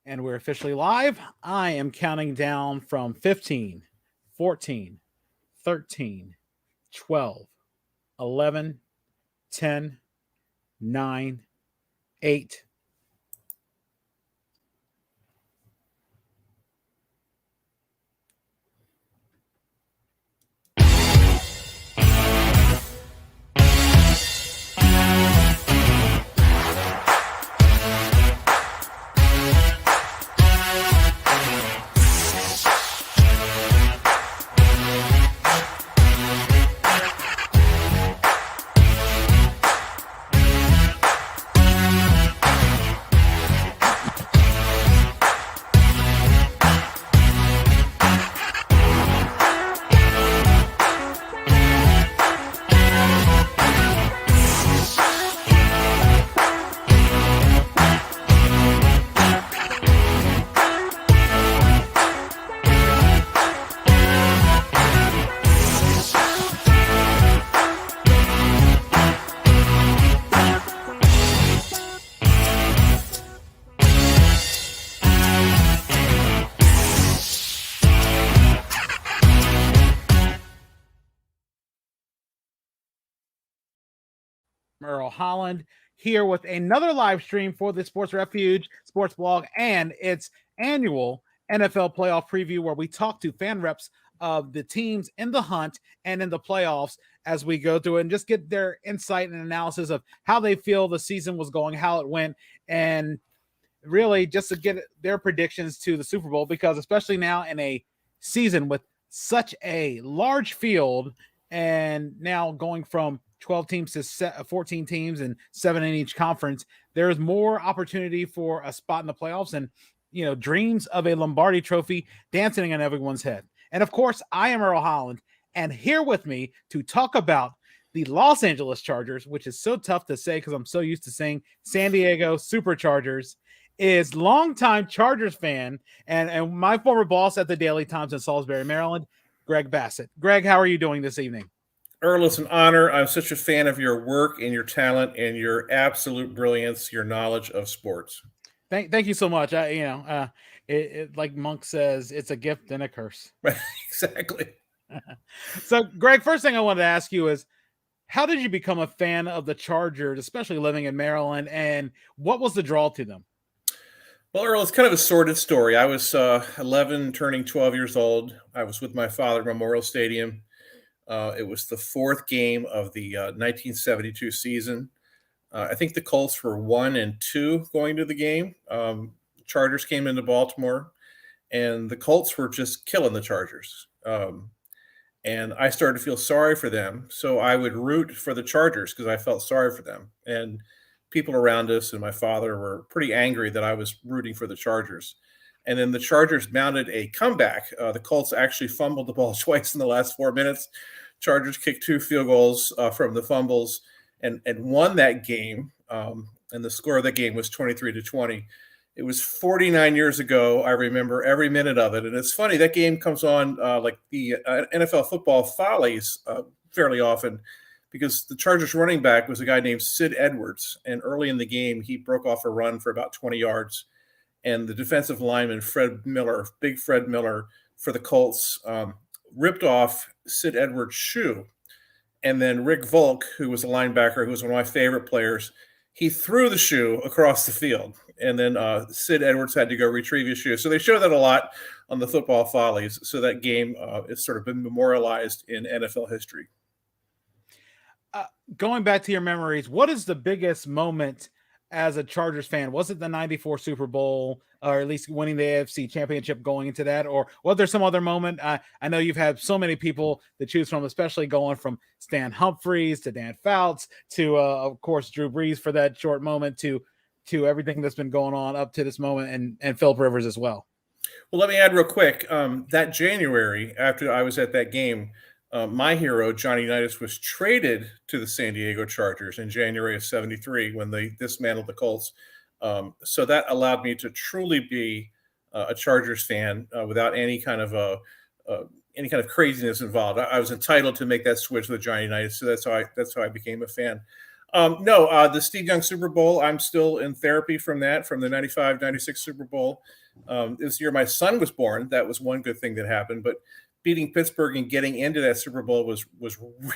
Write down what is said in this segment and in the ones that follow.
And we're officially live. I am counting down from 15, 14, 13, 12, 11, 10, 9, 8. Earl Holland here with another live stream for the Sports Refuge sports blog and its annual NFL playoff preview where we talk to fan reps of the teams in the hunt and in the playoffs as we go through it and just get their insight and analysis of how they feel the season was going, how it went, and really just to get their predictions to the Super Bowl, because especially now in a season with such a large field and now going from 12 teams to 14 teams and 7 in each conference, there's more opportunity for a spot in the playoffs and, dreams of a Lombardi trophy dancing in everyone's head. And of course, I am Earl Holland, and here with me to talk about the Los Angeles Chargers, which is so tough to say because I'm so used to saying San Diego Superchargers, is longtime Chargers fan and my former boss at the Daily Times in Salisbury, Maryland, Greg Bassett. Greg, how are you doing this evening? Earl, it's an honor. I'm such a fan of your work and your talent and your absolute brilliance, your knowledge of sports. Thank you so much. Like Monk says, it's a gift and a curse. Exactly. So, Greg, first thing I wanted to ask you is, how did you become a fan of the Chargers, especially living in Maryland, and what was the draw to them? Well, Earl, it's kind of a sordid story. I was 11, turning 12 years old. I was with my father at Memorial Stadium. It was the fourth game of the 1972 season. I think the Colts were 1-2 going to the game. Chargers came into Baltimore, and the Colts were just killing the Chargers. And I started to feel sorry for them. So I would root for the Chargers because I felt sorry for them. And people around us and my father were pretty angry that I was rooting for the Chargers. And then the Chargers mounted a comeback. The Colts actually fumbled the ball twice in the last 4 minutes. Chargers kicked 2 field goals from the fumbles and won that game. And the score of that game was 23-20. It was 49 years ago. I remember every minute of it. And it's funny, that game comes on like the NFL Football Follies fairly often because the Chargers running back was a guy named Sid Edwards. And early in the game, he broke off a run for about 20 yards. And the defensive lineman, Big Fred Miller for the Colts, ripped off Sid Edwards' shoe. And then Rick Volk, who was a linebacker, who was one of my favorite players, he threw the shoe across the field. And then Sid Edwards had to go retrieve his shoe. So they show that a lot on the Football Follies. So that game has sort of been memorialized in NFL history. Going back to your memories, what is the biggest moment as a Chargers fan? Was it the 94 Super Bowl, or at least winning the AFC Championship going into that? Or was there some other moment? I know you've had so many people to choose from, especially going from Stan Humphries to Dan Fouts to, of course, Drew Brees for that short moment to everything that's been going on up to this moment, and Philip Rivers as well. Well, let me add real quick. That January, after I was at that game, my hero, Johnny Unitas, was traded to the San Diego Chargers in January of '73 when they dismantled the Colts. So that allowed me to truly be a Chargers fan without any kind of craziness involved. I was entitled to make that switch with Johnny Unitas, so that's how I became a fan. No, the Steve Young Super Bowl, I'm still in therapy from that, from the 95-96 Super Bowl. This year my son was born. That was one good thing that happened. But beating Pittsburgh and getting into that Super Bowl was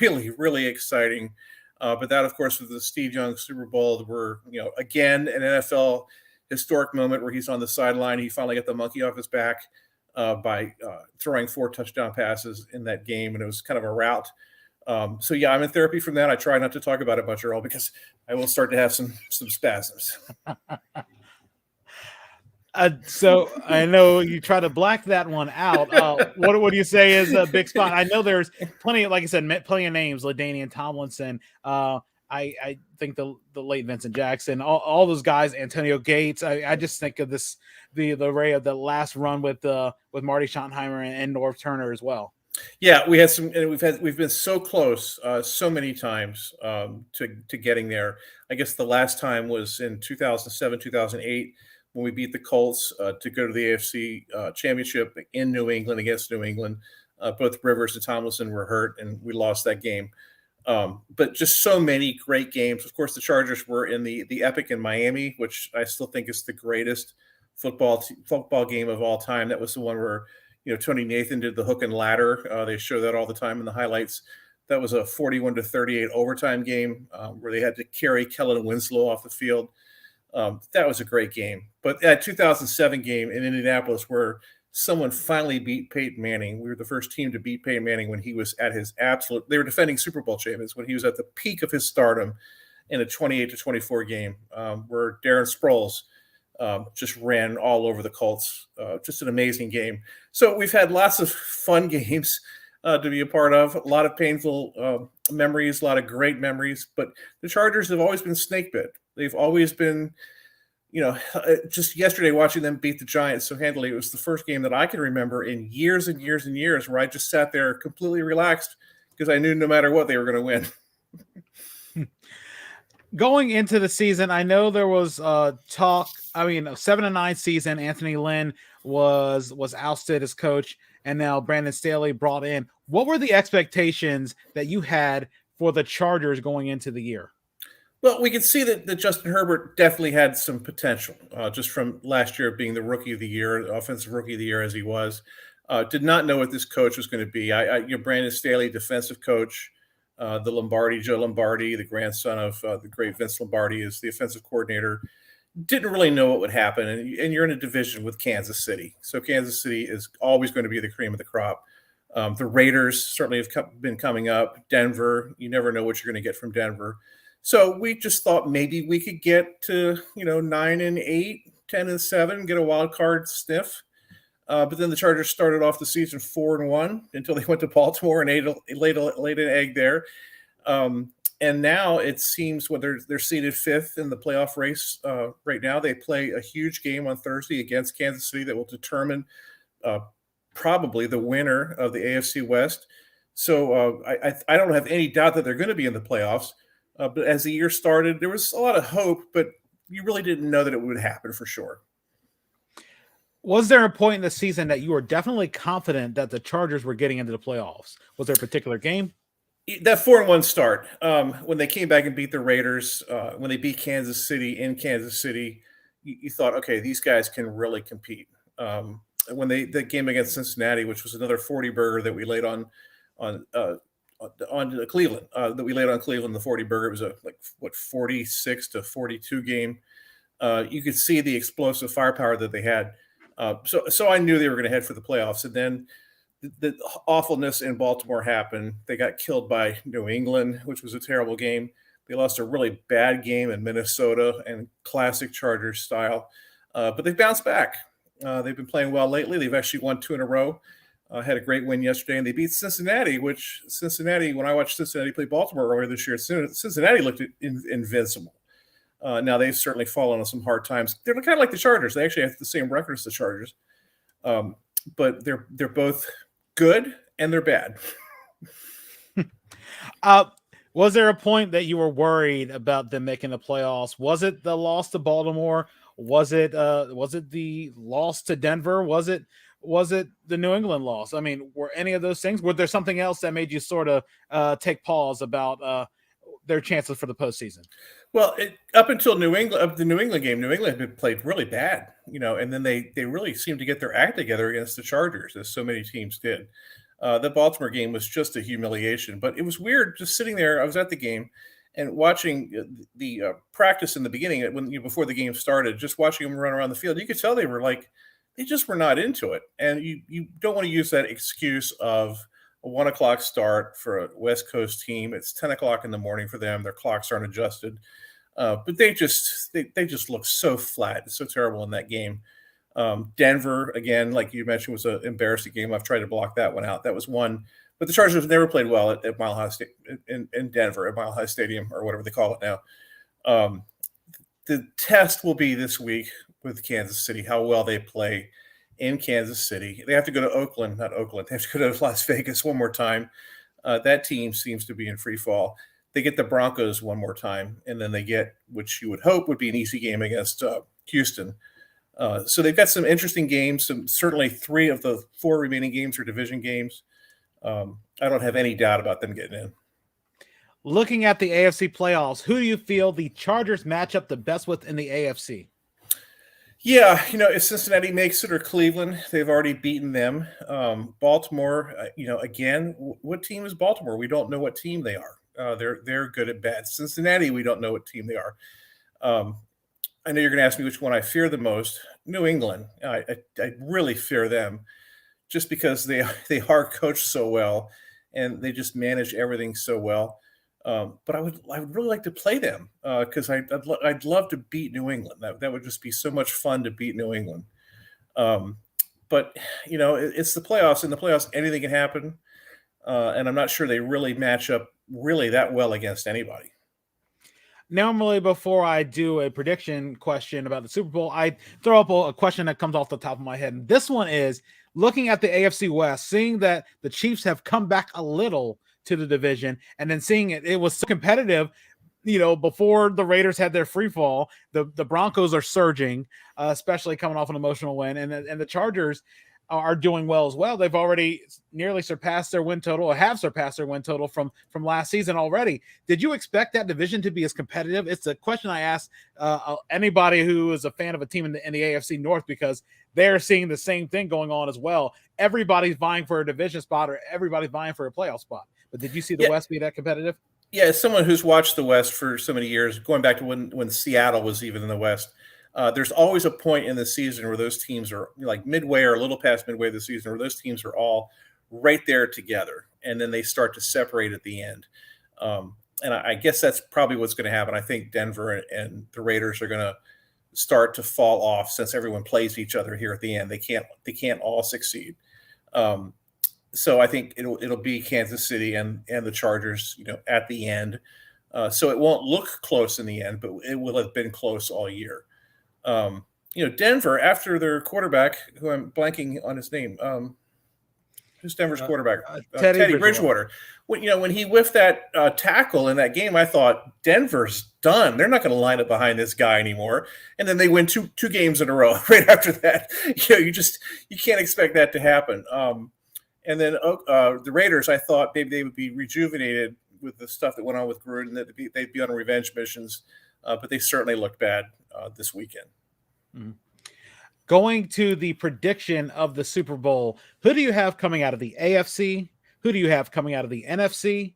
really, really exciting. But that, of course, was the Steve Young Super Bowl. We're, again, an NFL historic moment where he's on the sideline. He finally got the monkey off his back by throwing 4 touchdown passes in that game, and it was kind of a rout. So yeah, I'm in therapy from that. I try not to talk about it much, Earl, because I will start to have some spasms. So I know you try to black that one out. What do you say is a big spot? I know there's plenty of, like I said, plenty of names, LaDainian Tomlinson. I think the late Vincent Jackson, all those guys, Antonio Gates. I just think of the array of the last run with Marty Schottenheimer and Norv Turner as well. Yeah, we had some, and we've been so close so many times to getting there. I guess the last time was in 2007, 2008 when we beat the Colts to go to the AFC Championship in New England against New England. Both Rivers and Tomlinson were hurt, and we lost that game. But just so many great games. Of course, the Chargers were in the epic in Miami, which I still think is the greatest football game of all time. That was the one where Tony Nathan did the hook and ladder. They show that all the time in the highlights. That was a 41-38 overtime game where they had to carry Kellen Winslow off the field. That was a great game. But that 2007 game in Indianapolis where someone finally beat Peyton Manning. We were the first team to beat Peyton Manning when he was at his absolute – they were defending Super Bowl champions when he was at the peak of his stardom in a 28-24 game where Darren Sproles just ran all over the Colts. Just an amazing game. So we've had lots of fun games to be a part of, a lot of painful memories, a lot of great memories. But the Chargers have always been snake bit. They've always been, just yesterday watching them beat the Giants so handily. It was the first game that I can remember in years and years and years where I just sat there completely relaxed because I knew no matter what they were going to win. Going into the season, I know there was talk. I mean, a 7-9 season. Anthony Lynn was ousted as coach, and now Brandon Staley brought in. What were the expectations that you had for the Chargers going into the year? Well, we could see that Justin Herbert definitely had some potential just from last year being the rookie of the year, offensive rookie of the year as he was. Did not know what this coach was going to be. Brandon Staley, defensive coach. Joe Lombardi, the grandson of the great Vince Lombardi, is the offensive coordinator. Didn't really know what would happen. And you're in a division with Kansas City. So Kansas City is always going to be the cream of the crop. The Raiders certainly have been coming up. Denver, you never know what you're going to get from Denver. So we just thought maybe we could get to, 9-8, 10-7, get a wild card sniff. But then the Chargers started off the season 4-1 until they went to Baltimore and laid an egg there. And now it seems they're seeded 5th in the playoff race right now. They play a huge game on Thursday against Kansas City that will determine probably the winner of the AFC West. So I don't have any doubt that they're going to be in the playoffs. But as the year started, there was a lot of hope, but you really didn't know that it would happen for sure. Was there a point in the season that you were definitely confident that the Chargers were getting into the playoffs? Was there a particular game? That 4-1 start, when they came back and beat the Raiders, when they beat Kansas City in Kansas City, you thought, okay, these guys can really compete. When the game against Cincinnati, which was another 40 burger that we laid on Cleveland, the 40 burger, it was a 46-42 game. You could see the explosive firepower that they had. So I knew they were going to head for the playoffs. And then the awfulness in Baltimore happened. They got killed by New England, which was a terrible game. They lost a really bad game in Minnesota and classic Chargers style. But they bounced back. They've been playing well lately. They've actually won 2 in a row. Had a great win yesterday, and they beat Cincinnati, when I watched Cincinnati play Baltimore earlier this year, Cincinnati looked invincible. Now they've certainly fallen on some hard times. They're kind of like the Chargers. They actually have the same record as the Chargers, but they're both good and they're bad. Was there a point that you were worried about them making the playoffs? Was it the loss to Baltimore? Was it the loss to Denver? Was it the New England loss? I mean, were any of those things? Were there something else that made you sort of take pause about their chances for the postseason? Well, up until the New England game, New England had played really bad, and then they really seemed to get their act together against the Chargers, as so many teams did. The Baltimore game was just a humiliation, but it was weird just sitting there. I was at the game and watching the practice in the beginning, before the game started, just watching them run around the field. You could tell they just were not into it. And you don't want to use that excuse of a 1 o'clock start for a West Coast team. It's 10 o'clock in the morning for them. Their clocks aren't adjusted. But they just look so flat, so terrible in that game. Denver, again, like you mentioned, was an embarrassing game. I've tried to block that one out. That was one. But the Chargers never played well at Mile High State in Denver, at Mile High Stadium, or whatever they call it now. The test will be this week with Kansas City, how well they play in Kansas City. They have to go to Oakland, not Oakland. They have to go to Las Vegas one more time. That team seems to be in free fall. They get the Broncos one more time, and then they get, which you would hope would be an easy game against Houston. So they've got some interesting games. Certainly 3 of the 4 remaining games are division games. I don't have any doubt about them getting in. Looking at the AFC playoffs, who do you feel the Chargers match up the best with in the AFC? Yeah, if Cincinnati makes it, or Cleveland, they've already beaten them. Baltimore, again, what team is Baltimore? We don't know what team they are. They're good at bad. Cincinnati, we don't know what team they are. I know you're going to ask me which one I fear the most. New England. I really fear them, just because they are coached so well, and they just manage everything so well. But I would really like to play them because I'd love to beat New England. That would just be so much fun to beat New England. But it's the playoffs. In the playoffs, anything can happen, and I'm not sure they really match up really that well against anybody. Normally, before I do a prediction question about the Super Bowl, I throw up a question that comes off the top of my head. And this one is, looking at the AFC West, seeing that the Chiefs have come back a little to the division, and then seeing it was so competitive, before the Raiders had their free fall. The Broncos are surging, especially coming off an emotional win, and the Chargers are doing well as well. They've already nearly surpassed their win total, or have surpassed their win total from last season already. Did you expect that division to be as competitive? It's a question I ask anybody who is a fan of a team in the AFC North, because they're seeing the same thing going on as well. Everybody's vying for a division spot, or everybody's vying for a playoff spot. But did you see the West be that competitive? Yeah, as someone who's watched the West for so many years, going back to when Seattle was even in the West, there's always a point in the season where those teams are like midway or a little past midway of the season, where those teams are all right there together, and then they start to separate at the end. And I guess that's probably what's going to happen. I think Denver and the Raiders are going to start to fall off, since everyone plays each other here at the end. They can't all succeed. So I think it'll be Kansas City and the Chargers, at the end. So it won't look close in the end, but it will have been close all year. Denver, after their quarterback, who I'm blanking on his name, who's Denver's quarterback? Teddy Bridgewater. When he whiffed that tackle in that game, I thought Denver's done. They're not going to line up behind this guy anymore. And then they win two games in a row right after that. You can't expect that to happen. And then the Raiders, I thought maybe they would be rejuvenated with the stuff that went on with Gruden, that they'd be on revenge missions, but they certainly looked bad this weekend. Mm-hmm. Going to the prediction of the Super Bowl, who do you have coming out of the AFC? Who do you have coming out of the NFC?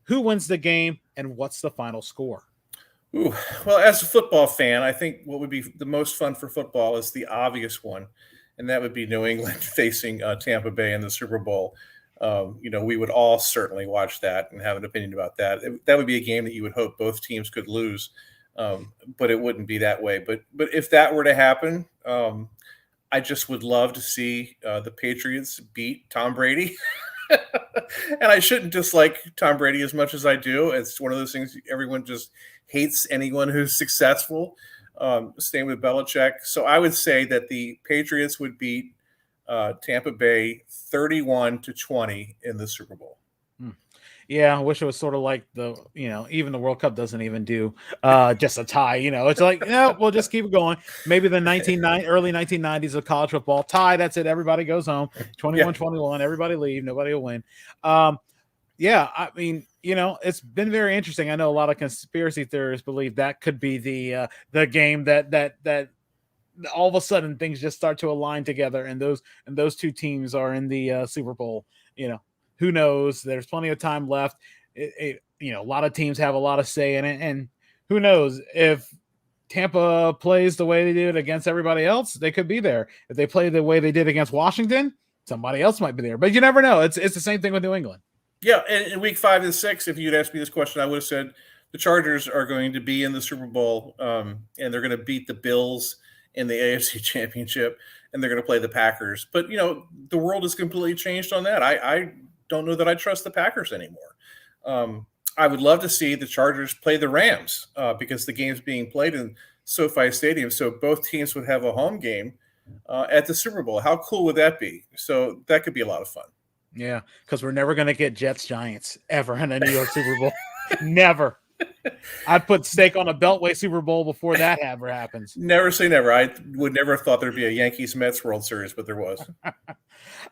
Who wins the game, and what's the final score? Ooh, well, as a football fan, I think what would be the most fun for football is the obvious one, and that would be New England facing Tampa Bay in the Super Bowl. We would all certainly watch that and have an opinion about that. That would be a game that you would hope both teams could lose, but it wouldn't be that way. But if that were to happen, I just would love to see the Patriots beat Tom Brady. And I shouldn't dislike Tom Brady as much as I do. It's one of those things everyone just hates anyone who's successful. Same with Belichick. So I would say that the Patriots would beat Tampa Bay 31-20 in the Super Bowl. Yeah, I wish it was sort of like even the World Cup doesn't even do just a tie. It's like, we'll just keep it going. Maybe the early 1990s of college football tie. That's it. Everybody goes home. 21-21. Everybody leave. Nobody will win. I mean, It's been very interesting. I know a lot of conspiracy theorists believe that could be the game that all of a sudden things just start to align together, and those two teams are in the Super Bowl. Who knows? There's plenty of time left. A lot of teams have a lot of say in it, and who knows if Tampa plays the way they did against everybody else, they could be there. If they play the way they did against Washington, somebody else might be there. But you never know. It's the same thing with New England. Yeah, and in week 5 and 6, if you'd asked me this question, I would have said the Chargers are going to be in the Super Bowl, and they're going to beat the Bills in the AFC Championship, and they're going to play the Packers. But, the world has completely changed on that. I don't know that I trust the Packers anymore. I would love to see the Chargers play the Rams because the game's being played in SoFi Stadium, so both teams would have a home game at the Super Bowl. How cool would that be? So that could be a lot of fun. Yeah, because we're never going to get Jets-Giants ever in a New York Super Bowl. Never. I'd put steak on a Beltway Super Bowl before that ever happens. Never say never. I would never have thought there'd be a Yankees-Mets World Series, but there was.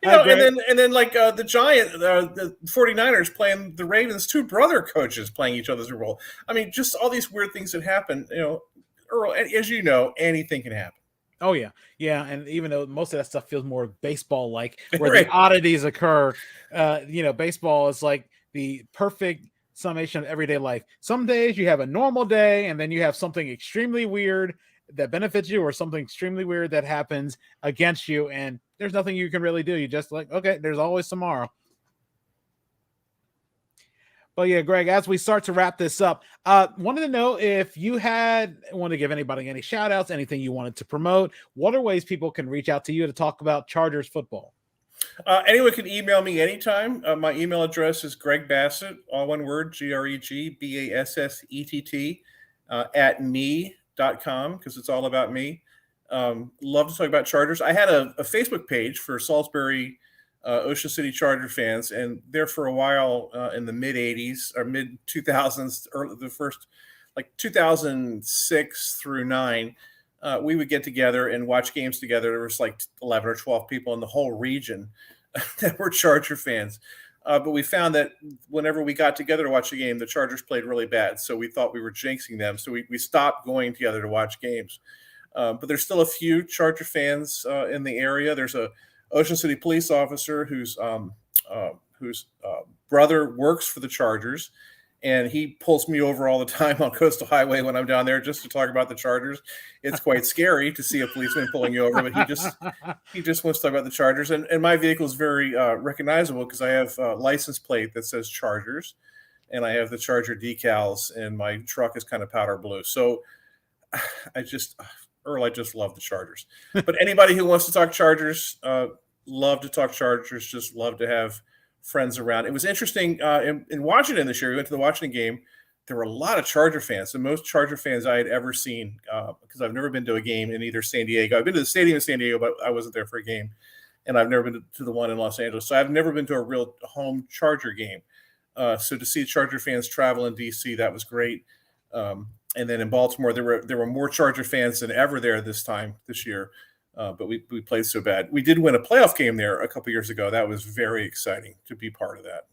And then like the Giant, the 49ers playing the Ravens, 2 brother coaches playing each other's Super Bowl. I mean, just all these weird things that happen. Earl, as you know, anything can happen. Oh, yeah. Yeah, and even though most of that stuff feels more baseball-like, where the oddities occur, baseball is like the perfect summation of everyday life. Some days you have a normal day, and then you have something extremely weird that benefits you or something extremely weird that happens against you, and there's nothing you can really do. You just like, okay, there's always tomorrow. But yeah, Greg, as we start to wrap this up, wanted to know if you want to give anybody any shout outs, anything you wanted to promote. What are ways people can reach out to you to talk about Chargers football? Anyone can email me anytime. My email address is Greg Bassett, all one word, GregBassett, at me.com, because it's all about me. Love to talk about Chargers. I had a Facebook page for Salisbury, Ocean City Charger fans, and there for a while in the mid 80s or mid 2000s, the first like 2006 through 9, we would get together and watch games together. There was like 11 or 12 people in the whole region that were Charger fans. But we found that whenever we got together to watch a game, the Chargers played really bad. So we thought we were jinxing them. So we stopped going together to watch games. But there's still a few Charger fans in the area. There's a Ocean City police officer whose brother works for the Chargers, and he pulls me over all the time on Coastal Highway when I'm down there just to talk about the Chargers. It's quite scary to see a policeman pulling you over, but he just wants to talk about the Chargers. And my vehicle is very recognizable because I have a license plate that says Chargers, and I have the Charger decals, and my truck is kind of powder blue. So Earl, I just love the Chargers. But anybody who wants to talk Chargers, love to talk Chargers, just love to have friends around. It was interesting in Washington this year. We went to the Washington game. There were a lot of Charger fans, the most Charger fans I had ever seen, because I've never been to a game in either San Diego. I've been to the stadium in San Diego, but I wasn't there for a game. And I've never been to the one in Los Angeles. So I've never been to a real home Charger game. So to see Charger fans travel in D.C., that was great. And then in Baltimore, there were more Charger fans than ever there this year. But we played so bad. We did win a playoff game there a couple years ago. That was very exciting to be part of that.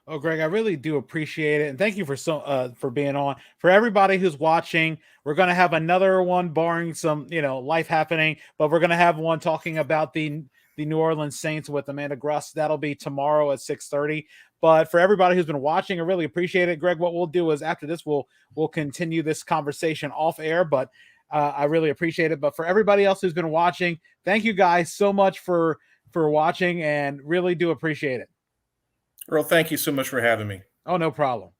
Oh, Greg, I really do appreciate it. And thank you for being on. For everybody who's watching, we're going to have another one barring some, life happening, but we're going to have one talking about the New Orleans Saints with Amanda Gruss. That'll be tomorrow at 6:30. But for everybody who's been watching, I really appreciate it. Greg, what we'll do is after this, we'll continue this conversation off air, but I really appreciate it. But for everybody else who's been watching, thank you guys so much for watching, and really do appreciate it. Earl, thank you so much for having me. Oh, no problem.